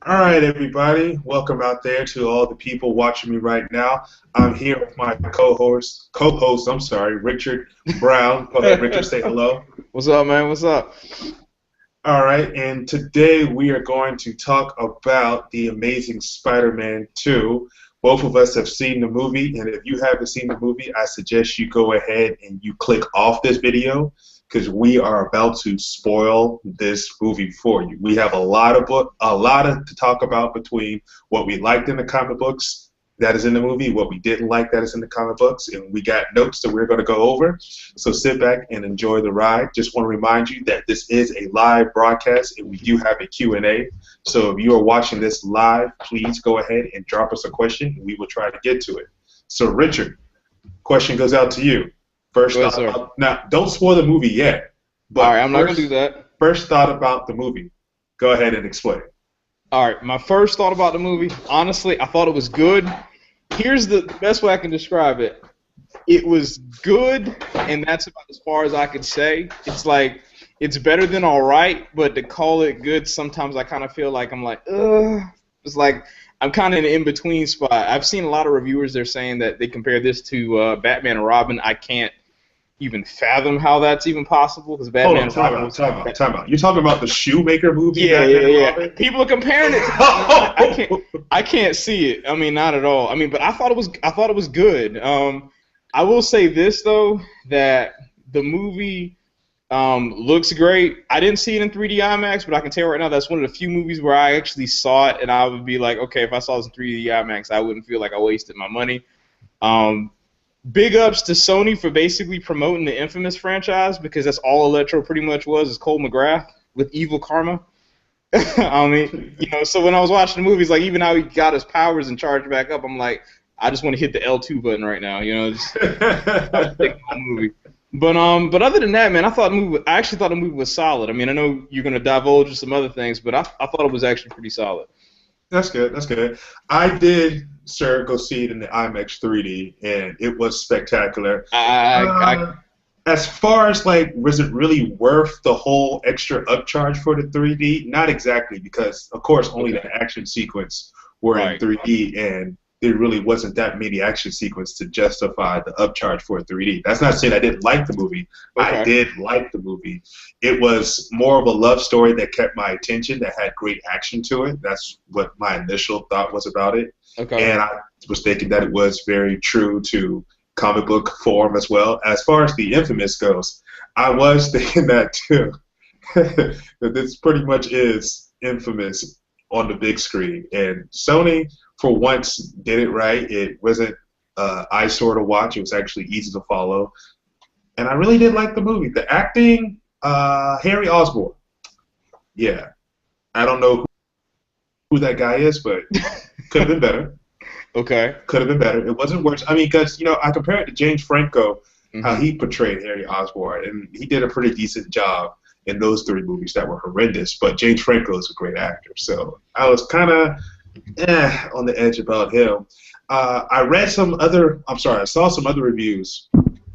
All right, everybody. Welcome out there to all the people watching me right now. I'm here with my co-host, I'm sorry, Richard Brown. Go ahead, Richard, say hello. What's up, man? What's up? All right, and today we are going to talk about The Amazing Spider-Man 2. Both of us have seen the movie, and if you haven't seen the movie, I suggest you go ahead and you click off this video because we are about to spoil this movie for you. We have a lot of to talk about between what we liked in the comic books that is in the movie, what we didn't like that is in the comic books, and we got notes that we're going to go over. So sit back and enjoy the ride. Just want to remind you that this is a live broadcast and we do have a Q&A. So if you are watching this live, please go ahead and drop us a question and we will try to get to it. So Richard, question goes out to you. First Go ahead, thought sir. about, now don't spoil the movie yet, All right, but I'm not gonna do that. first thought about the movie. Go ahead and explain. All right, my first thought about the movie, honestly, I thought it was good. Here's the best way I can describe it. It was good, and that's about as far as I could say. It's like it's better than all right, but to call it good, sometimes I kind of feel like I'm like, ugh. It's like I'm kind of in an in-between spot. I've seen a lot of reviewers. They're saying that they compare this to Batman and Robin. I can't even fathom how that's even possible because Hold Batman on, and time Robin out, was. time out, time out. You're talking about the Shoemaker movie, Yeah, Batman yeah, and yeah. Robin? People are comparing it to that. I can't. I can't see it. I mean, not at all. I mean, but I thought it was. I thought it was good. I will say this though, that the movie looks great. I didn't see it in 3D IMAX, but I can tell you right now that's one of the few movies where I actually saw it, and I would be like, okay, if I saw this in 3D IMAX, I wouldn't feel like I wasted my money. Um, Big ups to Sony for basically promoting the Infamous franchise because that's all Electro pretty much was is Cole McGrath with evil karma. I mean, so when I was watching the movies, like even how he got his powers and charged back up, I'm like, I just want to hit the L2 button right now, just I was thinking the movie. But other than that, man, I actually thought the movie was solid. I mean, I know you're gonna divulge some other things, but I thought it was actually pretty solid. That's good. That's good. I did, sir, go see it in the IMAX 3D, and it was spectacular. I Uh, as far as like, was it really worth the whole extra upcharge for the 3D? Not exactly, because of course only Okay, the action sequence were in right, 3D, and there really wasn't that many action sequence to justify the upcharge for 3D. That's not saying I didn't like the movie. I okay, did like the movie. It was more of a love story that kept my attention, that had great action to it. That's what my initial thought was about it. okay. And I was thinking that it was very true to comic book form as well. As far as the Infamous goes, I was thinking that too. That this pretty much is Infamous on the big screen. And Sony, for once, did it right. It wasn't eyesore to watch. It was actually easy to follow. And I really did like the movie. The acting, Harry Osborn. Yeah, I don't know who that guy is, but could have been better. Okay. Could have been better. It wasn't worse. I mean, because I compare it to James Franco, how Hmm. he portrayed Harry Osborn, and he did a pretty decent job in those three movies that were horrendous. But James Franco is a great actor, so I was kind of on the edge about him. I read some other. I'm sorry, I saw some other reviews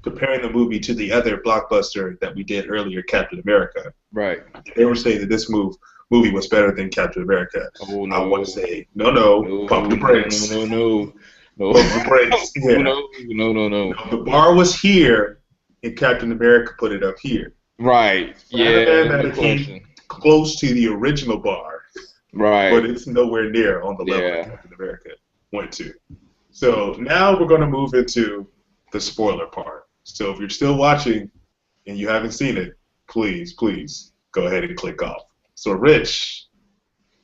comparing the movie to the other blockbuster that we did earlier, Captain America. Right. They were saying that this movie was better than Captain America. Oh I want to no. say, no, no, No, pump the no, no, brakes. no, no, no, Pump the brakes. no, Yeah. no, no, no. No, the bar was here, and Captain America put it up here. Right. Spider-Man Yeah, that no it came question. close to the original bar, but Right. it's nowhere near on the level that Yeah. Captain America went to. So now we're going to move into the spoiler part. So if you're still watching and you haven't seen it, please, please go ahead and click off. So Rich,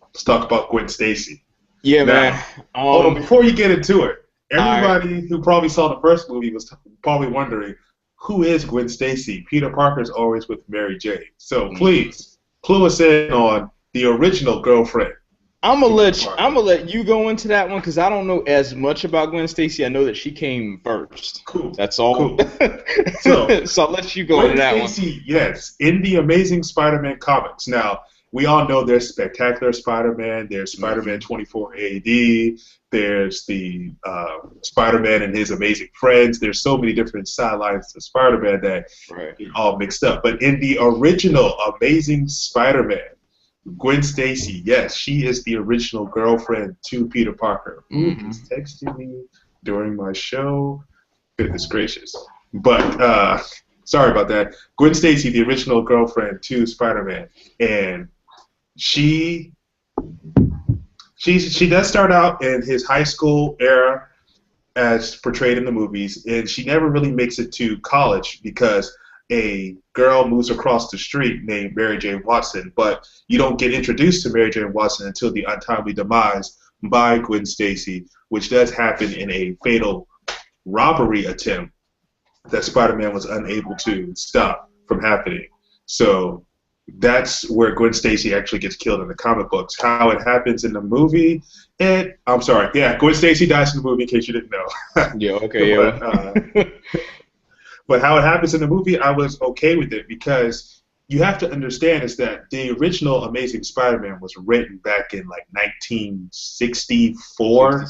let's talk about Gwen Stacy. Yeah, man. Now, hold on, before you get into it, All right. everybody who probably saw the first movie was probably wondering, who is Gwen Stacy? Peter Parker's always with Mary Jane. So Mhm. please, clue us in on the original girlfriend to Peter I'm Parker. gonna let you go into that one because I don't know as much about Gwen Stacy. I know that she came first. Cool, That's all. cool. So, So I'll let you go into Gwen that one. Stacy, yes, in the Amazing Spider-Man comics. Now, we all know there's Spectacular Spider-Man, there's Spider-Man Hmm. 24 AD, there's the Spider-Man and his amazing friends. There's so many different sidelines to Spider-Man that Right. get all mixed up. But in the original Amazing Spider-Man, Gwen Stacy, yes, she is the original girlfriend to Peter Parker. Who is texting me during my show? Goodness gracious. But sorry about that. Gwen Stacy, the original girlfriend to Spider-Man, and she she does start out in his high school era as portrayed in the movies, and she never really makes it to college because a girl moves across the street named Mary Jane Watson, but you don't get introduced to Mary Jane Watson until the untimely demise by Gwen Stacy, which does happen in a fatal robbery attempt that Spider-Man was unable to stop from happening. So that's where Gwen Stacy actually gets killed in the comic books. How it happens in the movie, I'm sorry, yeah, Gwen Stacy dies in the movie in case you didn't know. Yeah, okay, yeah. But how it happens in the movie, I was okay with it because you have to understand is that the original Amazing Spider-Man was written back in like 1964,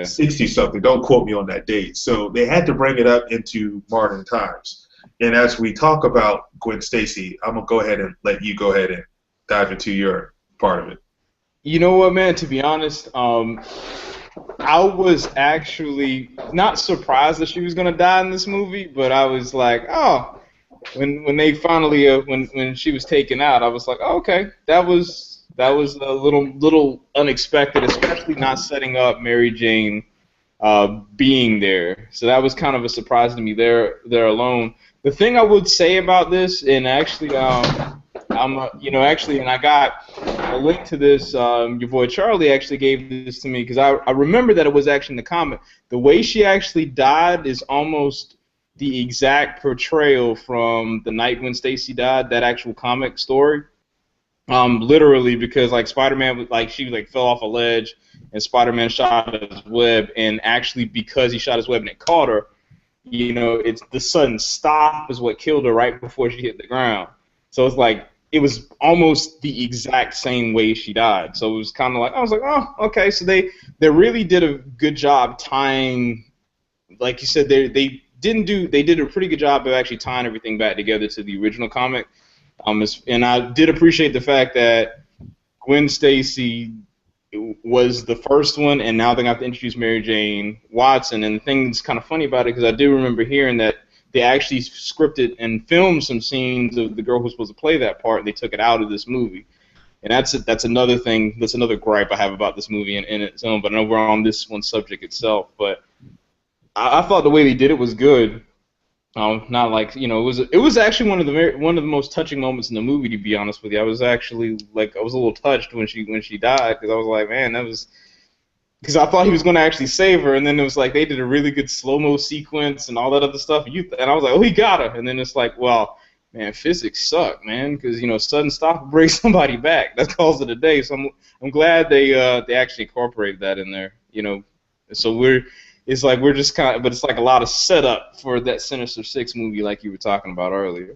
60 something. Don't quote me on that date. So they had to bring it up into modern times. And as we talk about Gwen Stacy, I'm gonna go ahead and let you go ahead and dive into your part of it. You know what, man? To be honest, I was actually not surprised that she was gonna die in this movie, but I was like, oh, when they finally when she was taken out, I was like, oh, okay, that was a little unexpected, especially not setting up Mary Jane being there. So that was kind of a surprise to me there alone. The thing I would say about this, and actually, and I got a link to this. Your boy Charlie actually gave this to me because I remember that it was actually in the comic. The way she actually died is almost the exact portrayal from the night when Stacy died, that actual comic story. Literally, because like Spider-Man, she fell off a ledge, and Spider-Man shot his web, and actually because he shot his web and it caught her, it's the sudden stop is what killed her right before she hit the ground. So it's like it was almost the exact same way she died. So it was kind of like I was like, oh, okay. So they really did a good job tying, like you said, they did a pretty good job of actually tying everything back together to the original comic. And I did appreciate the fact that Gwen Stacy was the first one, and now they have to introduce Mary Jane Watson. And the thing that's kind of funny about it, because I do remember hearing that they actually scripted and filmed some scenes of the girl who was supposed to play that part, and they took it out of this movie. And that's another thing, that's another gripe I have about this movie in its own, but I know we're on this one subject itself. But I thought the way they did it was good. Not like it was actually one of the most touching moments in the movie, to be honest with you. I was actually I was a little touched when she died, because I was like, man, that was, because I thought he was going to actually save her, and then it was like they did a really good slow-mo sequence and all that other stuff, and I was like, oh, he got her, and then it's like, well, man, physics suck, man, because sudden stop brings somebody back. That calls it a day. So I'm glad they actually incorporated that in there, So it's like we're just kind of, but it's like a lot of setup for that Sinister Six movie, like you were talking about earlier.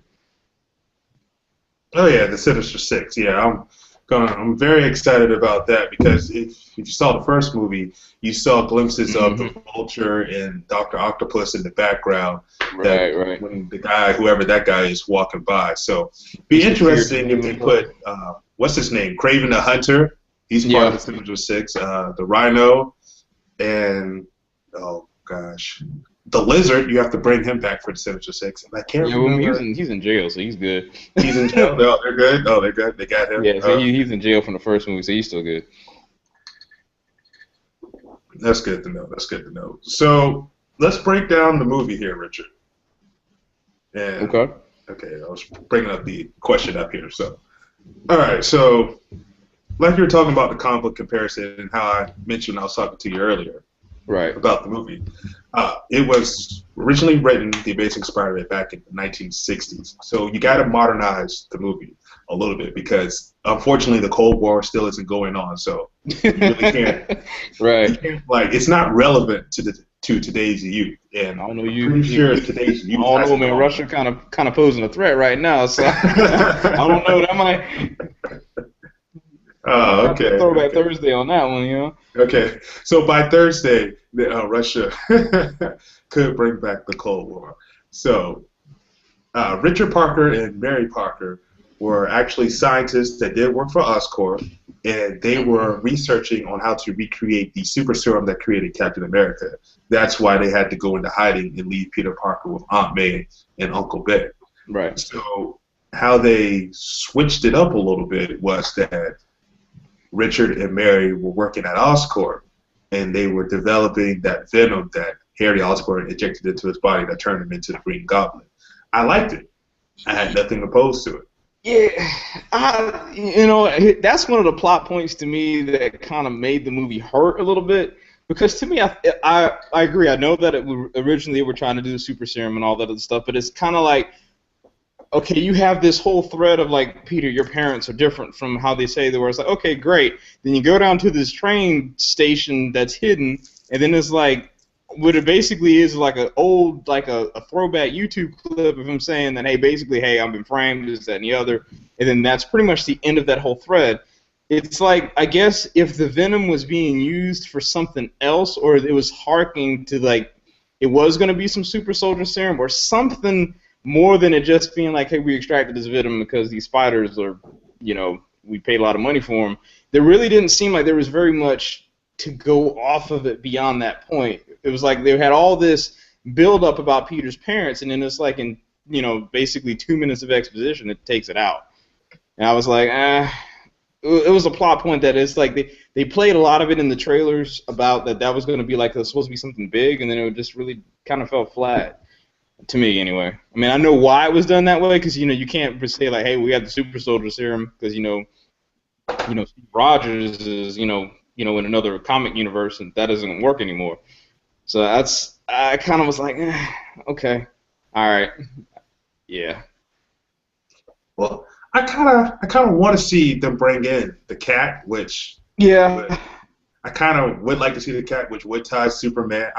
Oh yeah, the Sinister Six. Yeah, I'm very excited about that because if you saw the first movie, you saw glimpses of the Vulture and Dr. Octopus in the background. Right. When whoever that guy is, walking by. So, be interesting if they put what's his name, Kraven the Hunter. He's part of the Sinister Six. The Rhino, and oh gosh, the Lizard. You have to bring him back for the Sinister Six. And I can't remember. He's in jail, so he's good. He's in jail. No, they're good. Oh, they're good. They got him. Yeah, so he's in jail from the first movie, so he's still good. That's good to know. That's good to know. So let's break down the movie here, Richard. And, okay. Okay, I was bringing up the question up here. So, all right. So, like you were talking about the comic book comparison and how I mentioned I was talking to you earlier. Right. About the movie. It was originally written, The Amazing Spider-Man, back in the 1960s. So you got to modernize the movie a little bit because, unfortunately, the Cold War still isn't going on. So you really can't. Right. You can't, it's not relevant to today's youth. And I don't know pretty sure today's youth. I don't know, man. Russia kind of posing a threat right now. So I don't know. That might. Oh, okay. Throwback Thursday on that one, Okay, so by Thursday, Russia could bring back the Cold War. So, Richard Parker and Mary Parker were actually scientists that did work for Oscorp, and they were researching on how to recreate the super serum that created Captain America. That's why they had to go into hiding and leave Peter Parker with Aunt May and Uncle Ben. Right. So how they switched it up a little bit was that Richard and Mary were working at Oscorp, and they were developing that venom that Harry Osborn injected into his body that turned him into the Green Goblin. I liked it. I had nothing opposed to it. Yeah, that's one of the plot points to me that kind of made the movie hurt a little bit. Because to me, I agree. I know that originally they were trying to do the super serum and all that other stuff, but it's kind of like, okay, you have this whole thread of like, Peter, your parents are different from how they say they were. It's like, okay, great. Then you go down to this train station that's hidden, and then it's like, what it basically is like a throwback YouTube clip of him saying that, hey, I've been framed, this, that, and the other, and then that's pretty much the end of that whole thread. It's like, I guess if the venom was being used for something else, or it was harking to like, it was going to be some super soldier serum or something more than it just being like, hey, we extracted this venom because these spiders are, we paid a lot of money for them. There really didn't seem like there was very much to go off of it beyond that point. It was like they had all this build-up about Peter's parents, and then it's like in, basically 2 minutes of exposition, it takes it out. And I was like, it was a plot point that it's like they played a lot of it in the trailers about that was going to be like, it was supposed to be something big, and then it just really kind of fell flat. To me, anyway. I mean, I know why it was done that way, because, you can't say, like, hey, we got the super soldier serum, because, Steve Rogers is, in another comic universe, and that doesn't work anymore. So I kind of was like, okay, all right, yeah. Well, I kind of want to see them bring in the cat, which I kind of would like to see the cat, which would tie Spider-Man,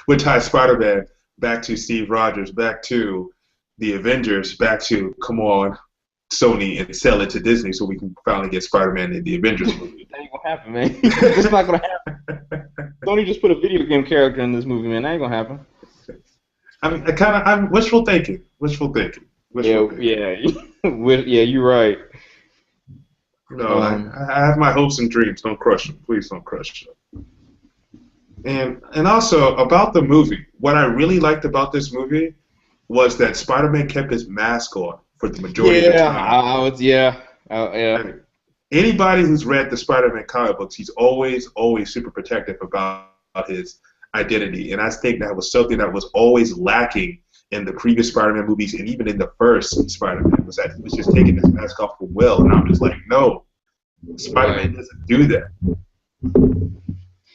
would tie Spider-Man back to Steve Rogers, back to the Avengers, back to, come on, Sony, and sell it to Disney so we can finally get Spider-Man in the Avengers movie. That ain't gonna happen, man. It's not gonna happen. Sony just put a video game character in this movie, man. That ain't gonna happen. I mean, I'm wishful thinking. Yeah, you're right. No, I have my hopes and dreams. Don't crush them. Please don't crush them. And also, about the movie, what I really liked about this movie was that Spider-Man kept his mask on for the majority of the time. Yeah. Anybody who's read the Spider-Man comic books, he's always super protective about his identity. And I think that was something that was always lacking in the previous Spider-Man movies, and even in the first Spider-Man, was that he was just taking his mask off for Will, and I'm just like, no, Spider-Man doesn't do that.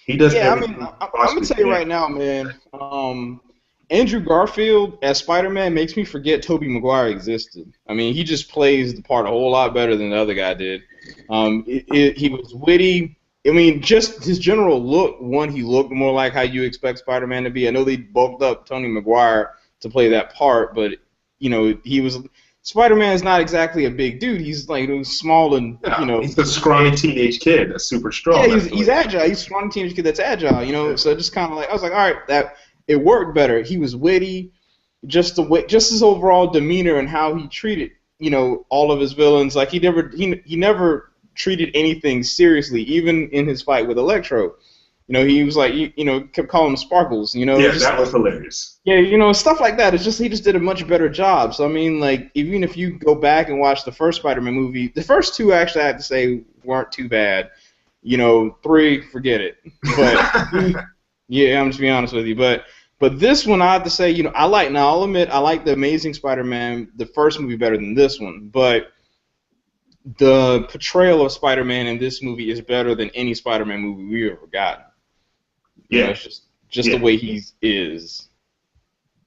He does everything. I'm gonna tell you right now, man. Andrew Garfield as Spider-Man makes me forget Tobey Maguire existed. I mean, he just plays the part a whole lot better than the other guy did. He was witty. I mean, just his general look. He looked more like how you expect Spider-Man to be. I know they bulked up Tobey Maguire to play that part, but he was. Spider-Man is not exactly a big dude. He's like small and he's a scrawny teenage kid that's super strong. Yeah, he's agile. He's a scrawny teenage kid that's agile. So just kind of like I was like, all right, that it worked better. He was witty, just his overall demeanor and how he treated all of his villains. Like he never treated anything seriously, even in his fight with Electro. He was like, kept calling him Sparkles, Yeah, that was hilarious. Yeah, stuff like that. It's just he just did a much better job. So I mean, like, even if you go back and watch the first Spider-Man movie, the first two actually I have to say weren't too bad. 3, forget it. But yeah, I'm just being honest with you. But this one I have to say, I'll admit I like the Amazing Spider-Man, the first movie, better than this one. But the portrayal of Spider-Man in this movie is better than any Spider-Man movie we've ever gotten. Yeah, it's just the way he is.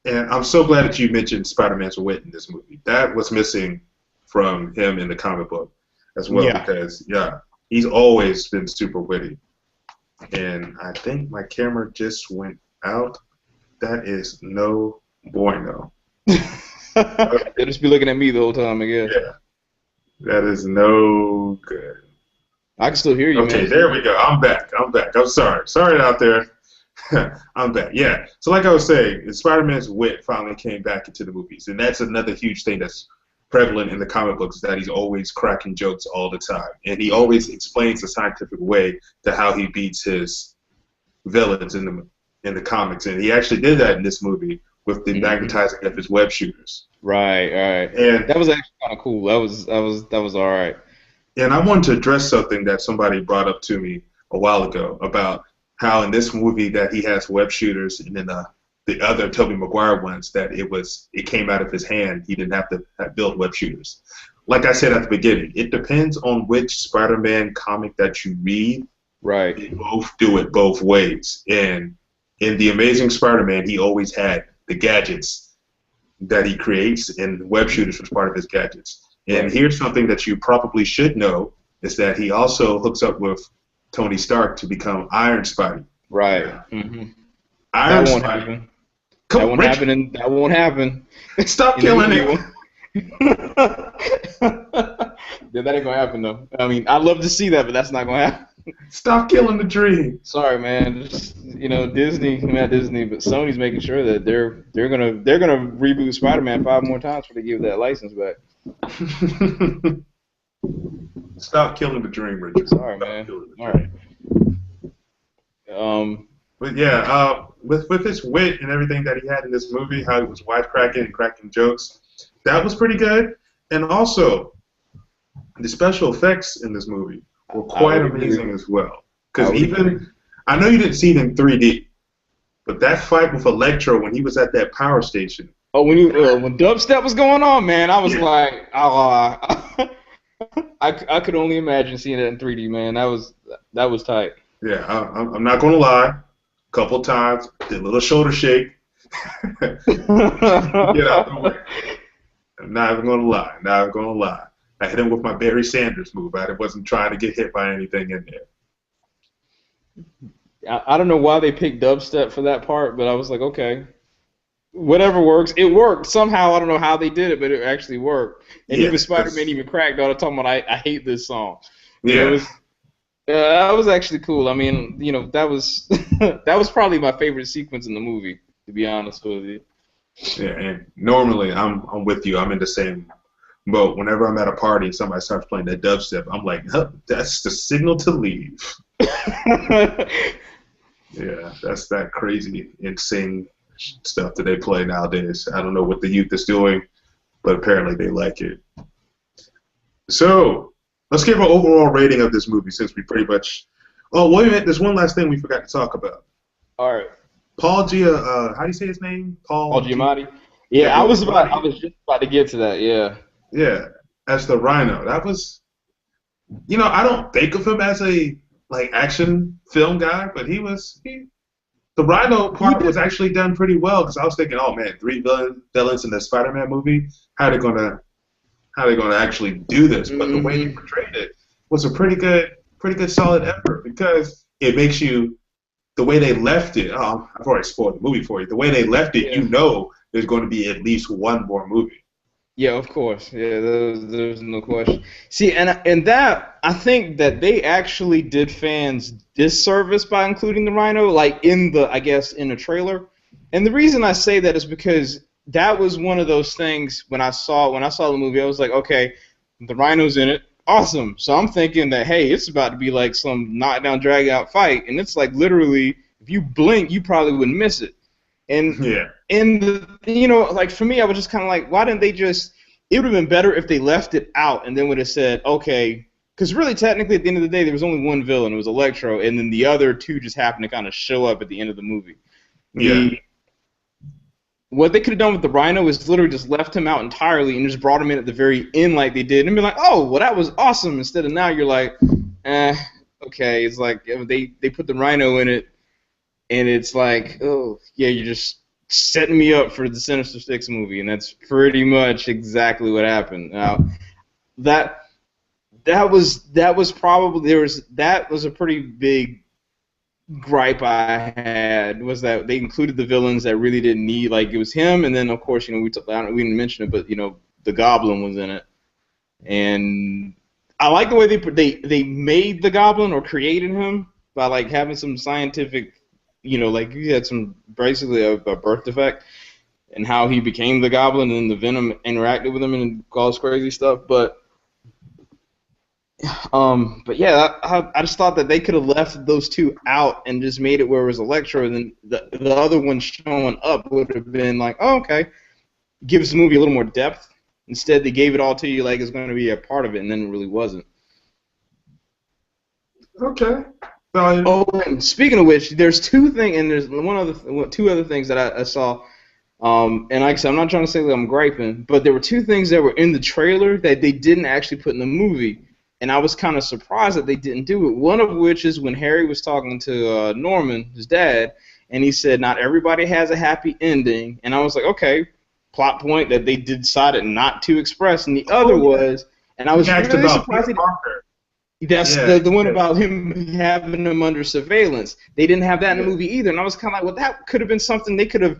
And I'm so glad that you mentioned Spider-Man's wit in this movie. That was missing from him in the comic book as well, because he's always been super witty. And I think my camera just went out. That is no bueno. They'll just be looking at me the whole time, I guess. Yeah, that is no good. I can still hear you. Okay, man. there we go. I'm back. I'm sorry out there. I'm back. Yeah. So like I was saying, Spider-Man's wit finally came back into the movies, and that's another huge thing that's prevalent in the comic books is that he's always cracking jokes all the time, and he always explains the scientific way to how he beats his villains in the comics, and he actually did that in this movie with the magnetizing of his web shooters. Right, right. And That was actually kind of cool. That was all right. and I wanted to address something that somebody brought up to me a while ago about how in this movie that he has web shooters, and then the other Tobey Maguire ones that it came out of his hand. He didn't have to build web shooters. Like I said at the beginning, it depends on which Spider-Man comic that you read. Right. They both do it both ways. And in the Amazing Spider-Man, he always had the gadgets that he creates, and web shooters was part of his gadgets. And here's something that you probably should know is that he also hooks up with Tony Stark to become Iron Spidey. Right. Iron That won't Spidey. happen. Come, That won't Rich, happen. That won't happen. stop killing it. Yeah, that ain't gonna happen though. I mean, I'd love to see that, but that's not gonna happen. Stop killing the dream. Sorry, man. Just, Disney, not Disney, but Sony's making sure that they're gonna reboot Spider-Man 5 more times before they give that license back. Stop killing the dream, Richard. Sorry, Stop man. killing the All dream. right. But yeah, with his wit and everything that he had in this movie, how he was wisecracking and cracking jokes, that was pretty good. And also, the special effects in this movie were quite amazing as well. Because I know you didn't see it in 3D, but that fight with Electro when he was at that power station. Oh, when dubstep was going on, man, I was like, oh, I could only imagine seeing it in 3D, man. That was tight. Yeah, I'm not gonna lie. A couple times, did a little shoulder shake. Get out the way. I'm not even gonna lie. Not even gonna lie. I hit him with my Barry Sanders move. I wasn't trying to get hit by anything in there. I don't know why they picked dubstep for that part, but I was like, okay, whatever works. It worked somehow. I don't know how they did it, but it actually worked. And even Spider-Man even cracked all the time. I hate this song. Yeah. That was actually cool. I mean, that was that was probably my favorite sequence in the movie, to be honest with you. Yeah, and normally I'm with you. I'm in the same boat. Whenever I'm at a party and somebody starts playing that dubstep, I'm like, huh, that's the signal to leave. Yeah, that's that crazy, insane stuff that they play nowadays. I don't know what the youth is doing, but apparently they like it. So, let's give an overall rating of this movie since we pretty much... Oh, wait a minute. There's one last thing we forgot to talk about. All right. How do you say his name? Paul Giamatti? Yeah, I was just about to get to that, yeah. Yeah, as the Rhino. That was... I don't think of him as a action film guy, but the Rhino part was actually done pretty well because I was thinking, oh man, 3 villains in the Spider-Man movie, how are they gonna actually do this? But the way he portrayed it was a pretty good solid effort because it makes you, the way they left it, I've already spoiled the movie for you. The way they left it, there's going to be at least one more movie. Yeah, of course. Yeah, there's no question. See, and that, I think that they actually did fans disservice by including the Rhino, in the trailer. And the reason I say that is because that was one of those things when I saw the movie, I was like, okay, the Rhino's in it, awesome. So I'm thinking that, hey, it's about to be like some knockdown, drag out fight, and it's like literally, if you blink, you probably wouldn't miss it. And for me, I was just kind of like, why didn't they just? It would have been better if they left it out and then would have said, okay, because really, technically, at the end of the day, there was only one villain, it was Electro, and then the other two just happened to kind of show up at the end of the movie. Yeah. What they could have done with the Rhino is literally just left him out entirely and just brought him in at the very end like they did, and be like, oh, well, that was awesome. Instead of now, you're like, okay. It's like they put the Rhino in it. And it's like, oh, yeah, you're just setting me up for the Sinister Six movie, and that's pretty much exactly what happened. Now, that was a pretty big gripe I had, was that they included the villains that really didn't need, it was him, and then of course we didn't mention it, but the Goblin was in it, and I like the way they made the Goblin or created him by having some scientific. You had some basically a birth defect, and how he became the Goblin, and the Venom interacted with him and caused crazy stuff. But yeah, I just thought that they could have left those two out and just made it where it was Electro, and then the other one showing up would have been like, oh, okay, gives the movie a little more depth. Instead, they gave it all to you like it's going to be a part of it, and then it really wasn't. Okay. Oh, and speaking of which, there's two things, and there's two other things that I saw. And like I said, I'm not trying to say that I'm griping, but there were two things that were in the trailer that they didn't actually put in the movie, and I was kind of surprised that they didn't do it. One of which is when Harry was talking to Norman, his dad, and he said, "Not everybody has a happy ending," and I was like, okay, plot point that they decided not to express. And the other was, and I was really surprised. That's the one about him having him under surveillance. They didn't have that in the movie either, and I was kind of like, well, that could have been something they could have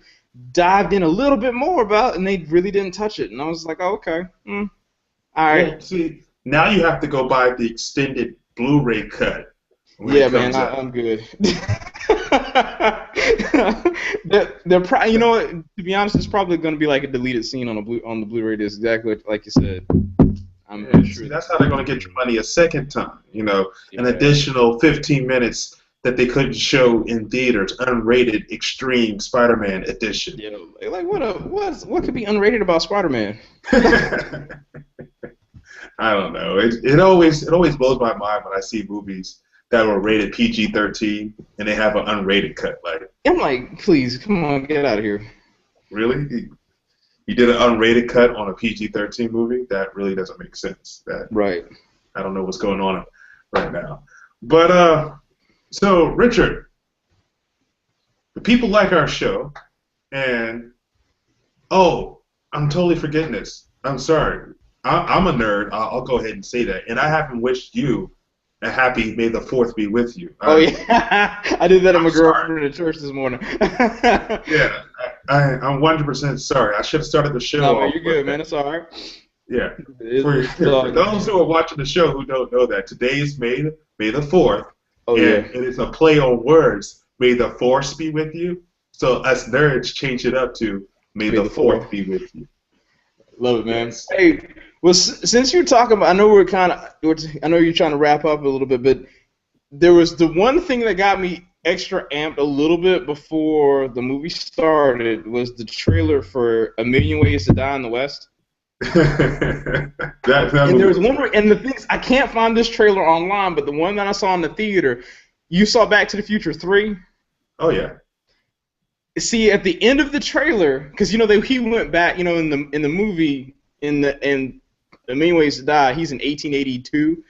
dived in a little bit more about, and they really didn't touch it. And I was like, oh, okay, all right. Well, see, now you have to go buy the extended Blu-ray cut. Yeah, man, I'm good. they're you know what? To be honest, it's probably going to be like a deleted scene on the Blu-ray disc, exactly like you said. I'm sure. See, that's how they're going to get your money a second time. You know, an additional 15 minutes that they couldn't show in theaters, unrated Extreme Spider-Man edition. Yeah, like what could be unrated about Spider-Man? I don't know. It always blows my mind when I see movies that were rated PG-13 and they have an unrated cut. Like, I'm like, please, come on, get out of here. Really? You did an unrated cut on a PG-13 movie? That really doesn't make sense. Right. I don't know what's going on right now. But so Richard, the people like our show, and I'm totally forgetting this. I'm sorry. I'm a nerd. I'll go ahead and say that. And I haven't wished you a happy May the 4th be with you. Oh, yeah. I did that to my girlfriend at church this morning. Yeah. I'm 100% sorry. I should have started the show. No, man, you're good, man. It's all right. Yeah. For those who are watching the show who don't know that, today is May the 4th. Oh, and yeah. It is a play on words. May the Force be with you. So us nerds change it up to May the 4th be with you. Love it, man. Yes. Hey, well, since you're talking about, I know you're trying to wrap up a little bit, but there was the one thing that got me extra amped a little bit before the movie started was the trailer for A Million Ways to Die in the West. And there was one, and the things I can't find this trailer online, but the one that I saw in the theater, you saw Back to the Future 3. Oh yeah. See, at the end of the trailer, because he went back, in the movie in A Million Ways to Die, he's in 1882,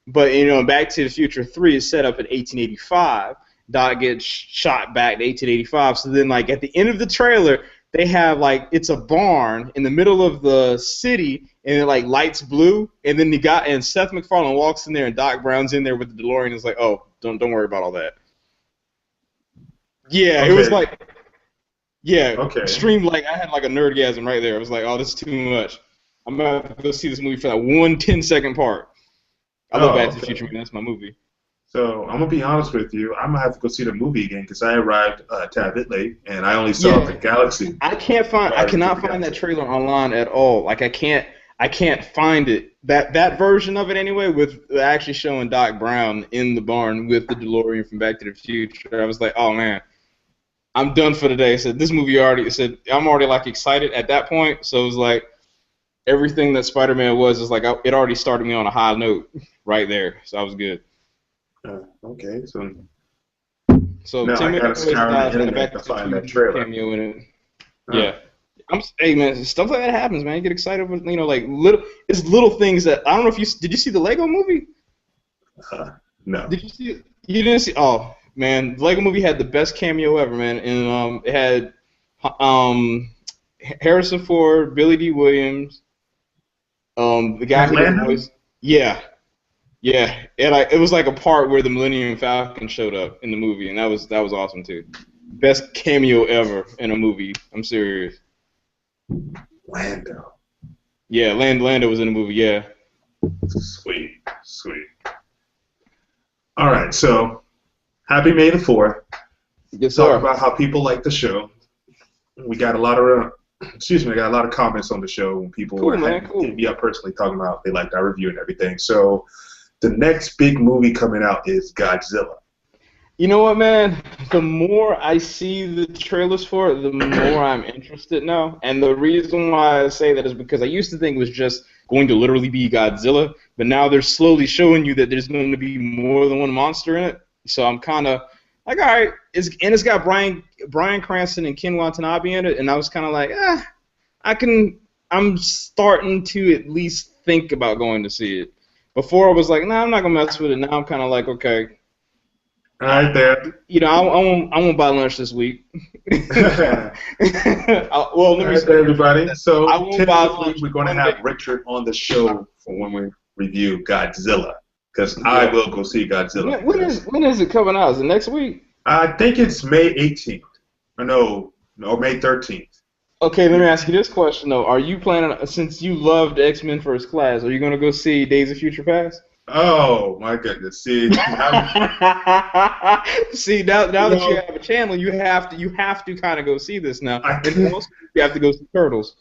but Back to the Future 3 is set up in 1885. Doc gets shot back to 1885. So then, like at the end of the trailer, they have it's a barn in the middle of the city, and it lights blue, and then and Seth MacFarlane walks in there, and Doc Brown's in there with the DeLorean. And it's like, oh, don't worry about all that. Yeah, okay. It was like. Yeah, okay. Extreme, I had a nerdgasm right there. I was like, oh, this is too much. I'm going to have to go see this movie for that 1 10-second part. I love Back to the Future, man. That's my movie. So, I'm going to be honest with you. I'm going to have to go see the movie again because I arrived a tad bit late, and I only saw the Galaxy. I cannot find that trailer online at all. I can't find it. That version of it anyway, with actually showing Doc Brown in the barn with the DeLorean from Back to the Future. I was like, oh, man. I'm done for today. I said this movie I'm already excited at that point. So it was like everything that Spider-Man was is it already started me on a high note right there. So I was good. Okay, so now I gotta scour the internet to find that trailer. Cameo in it. Yeah. Hey man, stuff like that happens, man. You get excited when little things that I don't know if did you see the Lego movie? No. Did you see it? You didn't see? Oh. Man, the Lego Movie had the best cameo ever, man. And it had Harrison Ford, Billy D. Williams, the guy who did the voice. Yeah. And it was like a part where the Millennium Falcon showed up in the movie, and that was awesome too. Best cameo ever in a movie. I'm serious. Lando. Yeah, Lando was in the movie. Yeah. Sweet. All right, so. Happy May the 4th. Yes, sir. Talk about how people like the show. We got a lot of excuse me, I got a lot of comments on the show when people were Cool, man. hitting Cool. me up personally talking about they liked our review and everything. So the next big movie coming out is Godzilla. You know what, man? The more I see the trailers for it, the more I'm interested now. And the reason why I say that is because I used to think it was just going to literally be Godzilla, but now they're slowly showing you that there's going to be more than one monster in it. So I'm kind of like, all right, it's got Bryan Cranston and Ken Watanabe in it, and I was kind of like, I can. I'm starting to at least think about going to see it. Before I was like, nah, I'm not gonna mess with it. Now I'm kind of like, okay. All right, there. I won't buy lunch this week. Well, Let all me right, there, say, everybody. So I won't buy tentatively, lunch we're going to Monday. have Richard on the show for when we review Godzilla, because I Yeah. will go see Godzilla. When is it coming out? Is it next week? I think it's May 18th. Or no, or May 13th. Okay, let me ask you this question though: are you planning, since you loved X-Men First Class, are you gonna go see Days of Future Past? Oh my goodness! See, See, now you that you know, have a channel, you have to kind of go see this now. I And can't. also, you have to go see Turtles.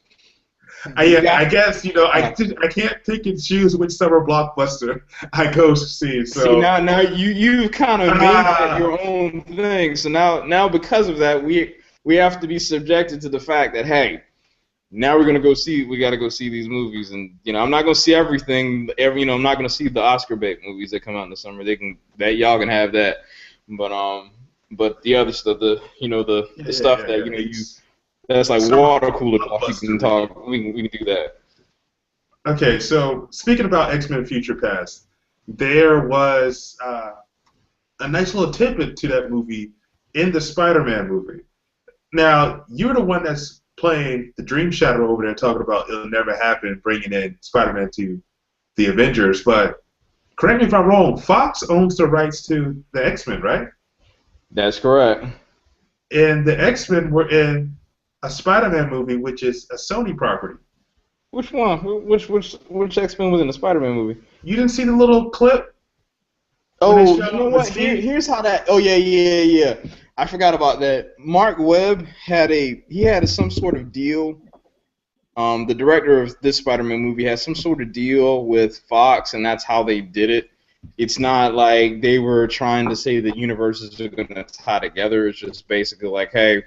You Yeah, I got guess I can't pick and choose which summer blockbuster I go to see. See, So now you kind of made that ah, your own thing. So now because of that, we have to be subjected to the fact that, hey, now we got to go see these movies, and I'm not gonna see everything. I'm not gonna see the Oscar bait movies that come out in the summer. Y'all can have that, but the other stuff, the stuff that yeah. It's that's like summer water cooler talk. You blockbuster can week. talk. We can do that. Okay, so speaking about X-Men Future Past, there was a nice little tidbit to that movie in the Spider-Man movie. Now, you're the one that's playing the Dream Shadow over there talking about it'll never happen, bringing in Spider-Man to the Avengers. But correct me if I'm wrong, Fox owns the rights to the X-Men, right? That's correct. And the X-Men were in a Spider-Man movie, which is a Sony property. Which one? Which X-Men was in the Spider-Man movie? You didn't see the little clip when they Oh, you know showed what? Mystique? Here's how that. Oh yeah. I forgot about that. Mark Webb had some sort of deal. The director of this Spider-Man movie had some sort of deal with Fox, and that's how they did it. It's not like they were trying to say that universes are going to tie together. It's just basically like, hey,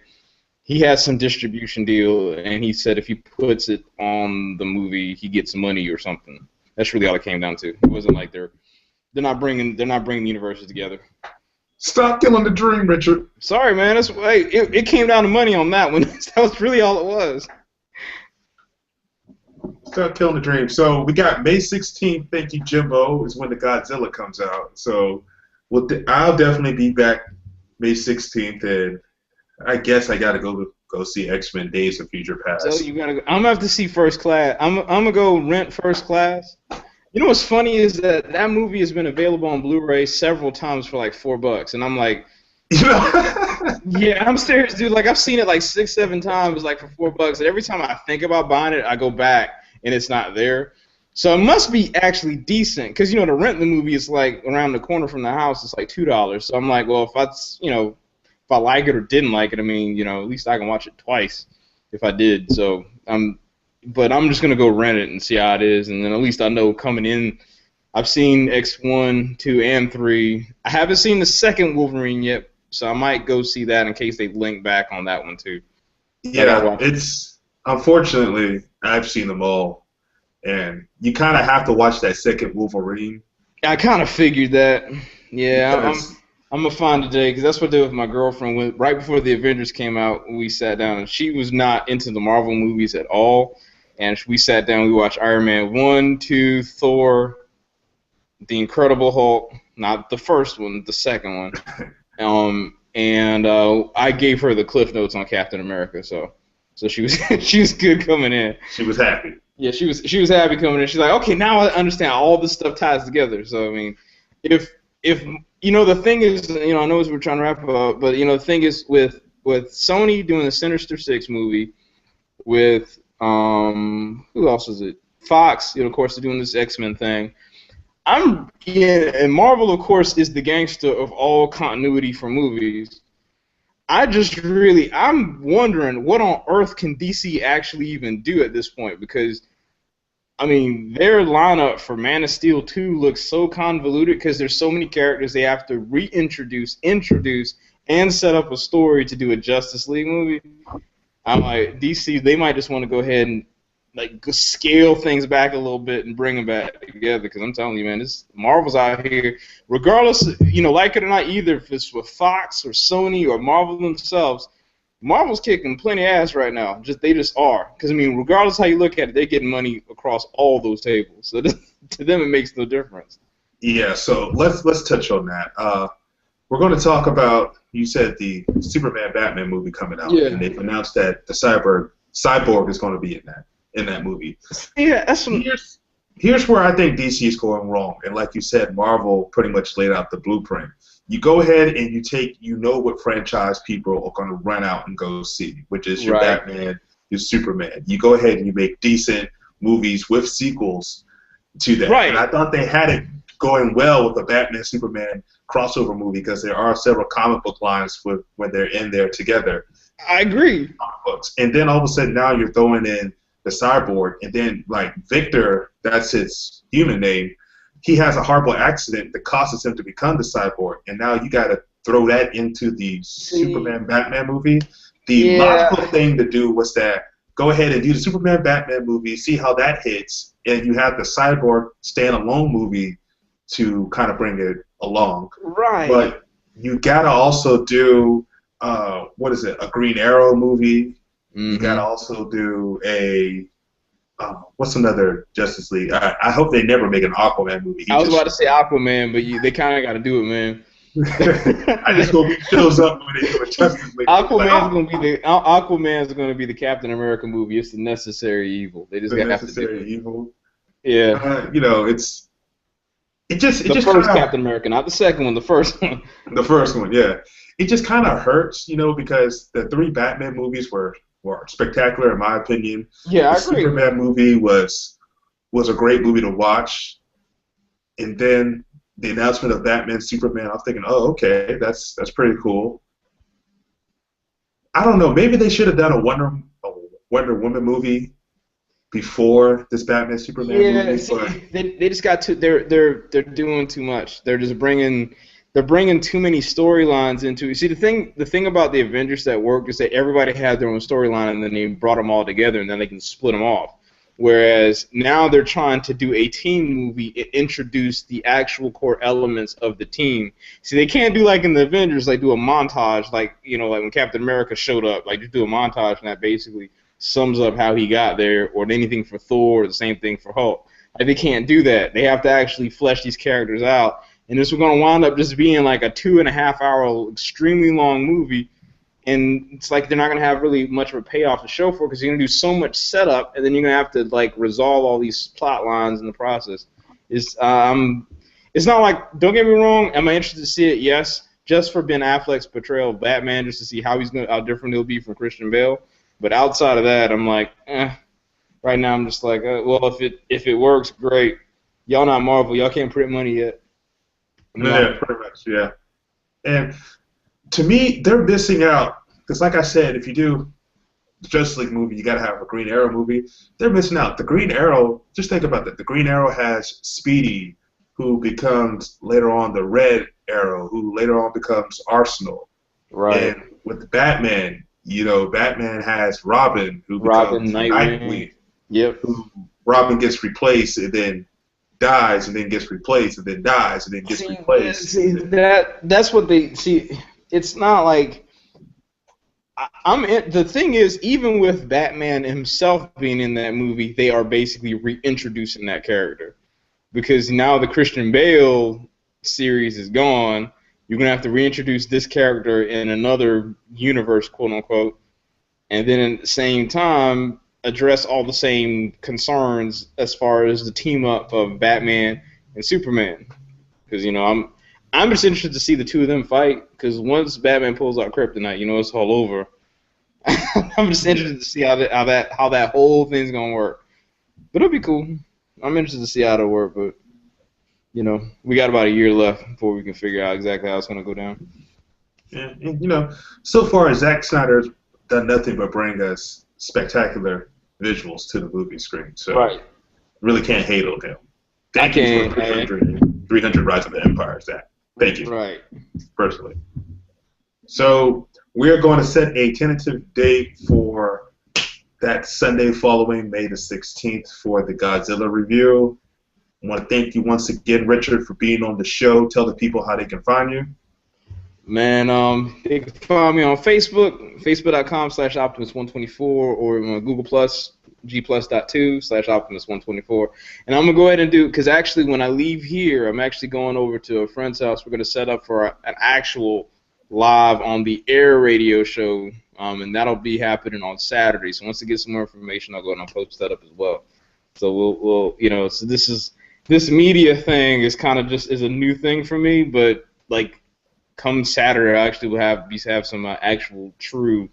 he has some distribution deal, and he said if he puts it on the movie, he gets money or something. That's really all it came down to. It wasn't like they're not bringing the universes together. Stop killing the dream, Richard. Sorry, man. It came down to money on that one. That was really all it was. Stop killing the dream. So we got May 16th. Thank you, Jimbo. Is when the Godzilla comes out. So I'll definitely be back May 16th, and I guess I gotta go see X-Men: Days of Future So Past. you gotta. I'm gonna have to see First Class. I'm gonna go rent First Class. You know what's funny is that movie has been available on Blu-ray several times for like $4, and I'm like, You know? yeah, I'm serious, dude. Like I've seen it like 6, 7 times, like for $4, and every time I think about buying it, I go back and it's not there. So it must be actually decent, because to rent the movie is like around the corner from the house. It's like $2. So I'm like, well, if I like it or didn't like it, I mean, at least I can watch it twice if I did. So but I'm just gonna go rent it and see how it is, and then at least I know coming in. I've seen X1, 2, and 3. I haven't seen the second Wolverine yet, so I might go see that in case they link back on that one too. I gotta Yeah, watch. it's unfortunately I've seen them all, and you kind of have to watch that second Wolverine I kind of figured that. Yeah, because I'm gonna find a day because that's what I did with my girlfriend. Right before the Avengers came out, we sat down, and she was not into the Marvel movies at all. And we sat down, we watched Iron Man 1, 2, Thor, The Incredible Hulk, not the first one, the second one. And I gave her the Cliff Notes on Captain America, so she was she was good coming in. she was happy. Yeah, she was happy coming in. She's like, okay, now I understand how all this stuff ties together. So I mean, if the thing is, I know as we're trying to wrap up, but the thing is with Sony doing the Sinister Six movie, with who else is it? Fox, of course, they're doing this X-Men thing. And Marvel, of course, is the gangster of all continuity for movies. I'm wondering what on earth can DC actually even do at this point, because I mean, their lineup for Man of Steel 2 looks so convoluted because there's so many characters they have to reintroduce, introduce, and set up a story to do a Justice League movie. I'm like, DC, they might just want to go ahead and like scale things back a little bit and bring them back together. Because I'm telling you, man, this Marvel's out here, regardless, like it or not, either if it's with Fox or Sony or Marvel themselves. Marvel's kicking plenty of ass right now. They just are. Because I mean, regardless how you look at it, they're getting money across all those tables. So to them, it makes no difference. Yeah. So let's touch on that. We're going to talk about, you said, the Superman Batman movie coming out, Yeah. and they've announced that the cyborg is going to be in that movie. Yeah, Here's where I think DC is going wrong, and like you said, Marvel pretty much laid out the blueprint. You go ahead and you know what franchise people are going to run out and go see, which is your right. Batman, your Superman. You go ahead and you make decent movies with sequels to that. Right. And I thought they had it going well with the Batman Superman crossover movie because there are several comic book lines when they're in there together. I agree. Comic books. And then all of a sudden now you're throwing in the cyborg, and then like Victor, that's his human name, he has a horrible accident that causes him to become the cyborg, and now you got to throw that into the Superman Batman movie. The logical thing to do was that go ahead and do the Superman Batman movie, see how that hits, and you have the cyborg standalone movie to kind of bring it along. Right. But you got to also do a Green Arrow movie. Mm-hmm. You got to also do a what's another Justice League? I hope they never make an Aquaman movie. I was about to say Aquaman, but they kind of got to do it, man. I just hope he shows up when they do a Justice League. Aquaman's going to be the Captain America movie. It's the necessary evil. They just have to do it. Evil. Yeah. It just the first Captain America, not the second one. The first one. The first one, yeah. It just kind of hurts, because the 3 Batman movies were spectacular in my opinion. Yeah, I agree. The Superman movie was a great movie to watch, and then the announcement of Batman Superman, I was thinking, oh, okay, that's pretty cool. I don't know, maybe they should have done a Wonder Woman movie before this Batman Superman movie. See, they just got they're doing too much. They're just bringing too many storylines into it. See, the thing about the Avengers that worked is that everybody had their own storyline, and then they brought them all together, and then they can split them off. Whereas now they're trying to do a team movie and introduce the actual core elements of the team. See, they can't do like in the Avengers, like do a montage, like like when Captain America showed up, like just do a montage and that basically sums up how he got there, or anything for Thor, or the same thing for Hulk. Like, they can't do that. They have to actually flesh these characters out. And this is going to wind up just being like a 2.5-hour, extremely long movie. And it's like they're not going to have really much of a payoff to show for, because you're going to do so much setup, and then you're going to have to like resolve all these plot lines in the process. It's not like, don't get me wrong, am I interested to see it? Yes, just for Ben Affleck's portrayal of Batman, just to see how different he'll be from Christian Bale. But outside of that, I'm like, right now I'm just like, well, if it works, great. Y'all not Marvel, y'all can't print money yet. Yeah, pretty much, yeah. And to me, they're missing out, because like I said, if you do the Justice League movie, you got to have a Green Arrow movie. They're missing out. The Green Arrow, just think about that. The Green Arrow has Speedy, who becomes later on the Red Arrow, who later on becomes Arsenal. Right. And with Batman, Batman has Robin, who becomes Nightwing. Yep. Robin gets replaced and then dies, and then gets replaced, and then dies, and then gets replaced. See, that's what they see. It's not like the thing is, even with Batman himself being in that movie, they are basically reintroducing that character, because now the Christian Bale series is gone. You're gonna have to reintroduce this character in another universe, quote unquote, and then at the same time address all the same concerns as far as the team up of Batman and Superman. Because I'm just interested to see the two of them fight. Because once Batman pulls out Kryptonite, it's all over. I'm just interested to see how that whole thing's gonna work. But it'll be cool. I'm interested to see how it'll work. But we got about a year left before we can figure out exactly how it's gonna go down. And so far Zack Snyder's done nothing but bring us spectacular visuals to the movie screen. So Right. really can't hate on him. I Thank you for can't. 300 Rise of the Empire, Zach. Thank you, Right. personally. So we're going to set a tentative date for that Sunday following May the 16th for the Godzilla review. I want to thank you once again, Richard, for being on the show. Tell the people how they can find you. Man, you can find me on Facebook, facebook.com/Optimus124, or on Google Plus, gplus.2/Optimus124. And I'm going to go ahead and do, because actually when I leave here, I'm actually going over to a friend's house. We're going to set up for an actual live on the air radio show, and that'll be happening on Saturday. So once I get some more information, I'll go ahead and post that up as well. So we'll so this media thing is kind of just is a new thing for me, but like, come Saturday, I actually will have some actual true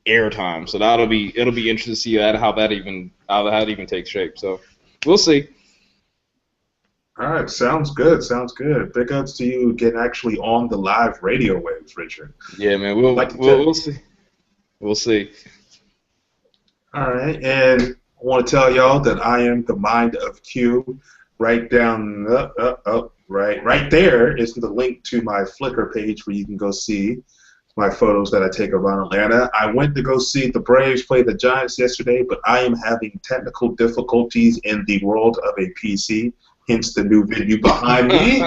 airtime. So it'll be interesting to see how that even takes shape. So we'll see. All right, sounds good. Sounds good. Big ups to you getting actually on the live radio waves, Richard. Yeah, man. We'll see. We'll see. All right, and I want to tell y'all that I am the Mind of Q. Right down, right there is the link to my Flickr page where you can go see my photos that I take around Atlanta. I went to go see the Braves play the Giants yesterday, but I am having technical difficulties in the world of a PC, hence the new venue behind me,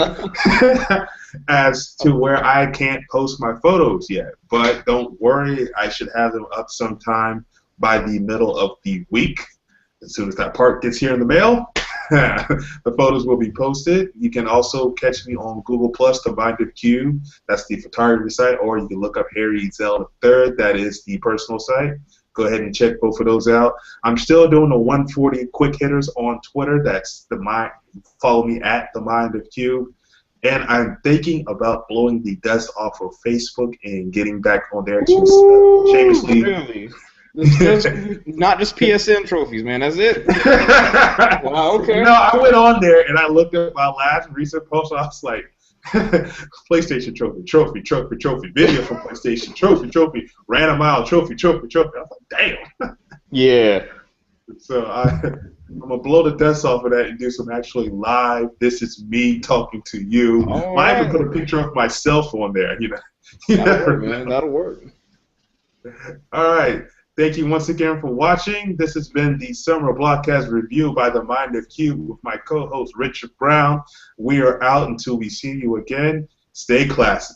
as to where I can't post my photos yet. But don't worry, I should have them up sometime by the middle of the week. As soon as that part gets here in the mail, the photos will be posted. You can also catch me on Google Plus, The Mind of Q. That's the photography site, or you can look up Harry Zell III. That is the personal site. Go ahead and check both of those out. I'm still doing the 140 quick hitters on Twitter. That's follow me at The Mind of Q. And I'm thinking about blowing the dust off of Facebook and getting back on there to shamelessly. Really? Not just PSN trophies, man. That's it. Wow. Okay. No, I went on there and I looked at my last recent post. And I was like, PlayStation trophy, video from PlayStation trophy, ran a mile, trophy. I was like, damn. Yeah. So I'm gonna blow the dust off of that and do some actually live. This is me talking to you. Might even put a picture of myself on there. That'll work, man. That'll work. All right. Thank you once again for watching. This has been the Summer Blockcast Review by the Mind of Q with my co-host Richard Brown. We are out until we see you again. Stay classy.